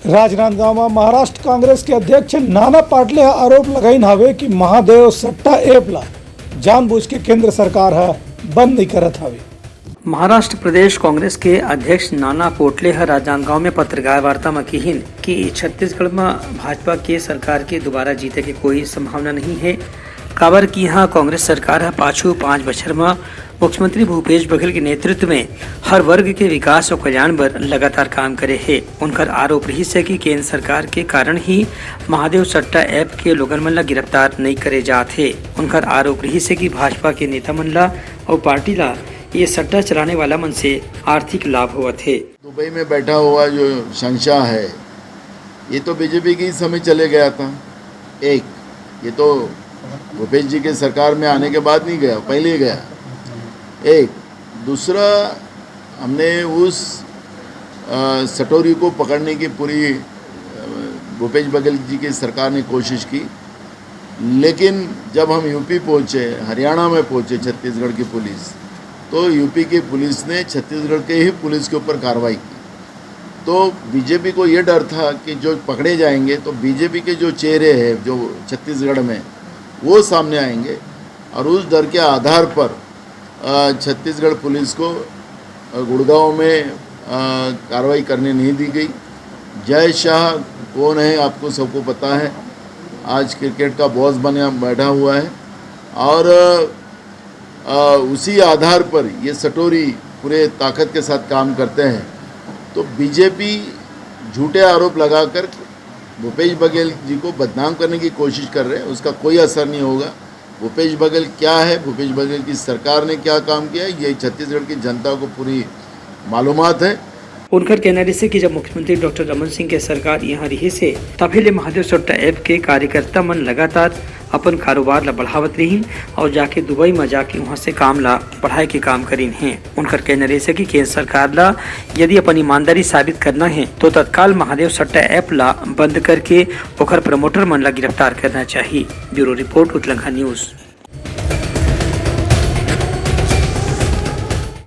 राजनांदगांव में महाराष्ट्र कांग्रेस के अध्यक्ष नाना पाटले आरोप लगाइन हवे कि महादेव सट्टा ऐप ला जानबूझ के केंद्र सरकार बंद नहीं करत हवे। महाराष्ट्र प्रदेश कांग्रेस के अध्यक्ष नाना पोटले राजनांदगांव में पत्रकार वार्ता में कहिन कि छत्तीसगढ़ में भाजपा के सरकार के दोबारा जीते की कोई संभावना नहीं है। काबर की यहाँ कांग्रेस सरकार पाछू 5 बछर में मुख्यमंत्री भूपेश बघेल के नेतृत्व में हर वर्ग के विकास और कल्याण पर लगातार काम करे है। उनकर आरोप रही है कि केंद्र सरकार के कारण ही महादेव सट्टा ऐप के लोगन मन ला गिरफ्तार नहीं करे जाते। उनकर आरोप रही है कि भाजपा के नेता मन ला और पार्टी ला ये सट्टा चलाने वाला मन से आर्थिक लाभ हुआ थे। दुबई में बैठा हुआ जो शंशा है ये तो बीजेपी की समय चले गया था। एक ये तो भूपेश जी के सरकार में आने के बाद नहीं गया, पहले गया। एक दूसरा, हमने उस सटोरी को पकड़ने की पूरी भूपेश बघेल जी की सरकार ने कोशिश की, लेकिन जब हम यूपी पहुँचे, हरियाणा में पहुँचे छत्तीसगढ़ की पुलिस, तो यूपी की पुलिस ने छत्तीसगढ़ के ही पुलिस के ऊपर कार्रवाई की। तो बीजेपी को ये डर था कि जो पकड़े जाएंगे तो बीजेपी के जो चेहरे हैं जो छत्तीसगढ़ में वो सामने आएंगे, और उस डर के आधार पर छत्तीसगढ़ पुलिस को गुड़गांव में कार्रवाई करने नहीं दी गई। जय शाह कौन है आपको सबको पता है, आज क्रिकेट का बॉस बने बैठा हुआ है, और उसी आधार पर ये सटोरी पूरे ताकत के साथ काम करते हैं। तो बीजेपी झूठे आरोप लगाकर भूपेश बघेल जी को बदनाम करने की कोशिश कर रहे हैं, उसका कोई असर नहीं होगा। भूपेश बघेल क्या है, भूपेश बघेल की सरकार ने क्या काम किया है, ये छत्तीसगढ़ की जनता को पूरी मालूमात है। उनकर कहना है कि जब मुख्यमंत्री डॉक्टर रमन सिंह के सरकार यहाँ रही से तभी महादेव सट्टा ऐप के कार्यकर्ता मन लगातार अपन कारोबार ला बढ़ावत रही और जाके दुबई में जाके वहाँ से काम ला बढ़ाए के काम करीन हैं। उनकर कहना है कि केंद्र सरकार ला यदि अपन ईमानदारी साबित करना है तो तत्काल महादेव सट्टा ऐप ला बंद करके ओकर प्रमोटर मन ला गिरफ्तार करना चाहिए। ब्यूरो रिपोर्ट उत्तलंघा न्यूज।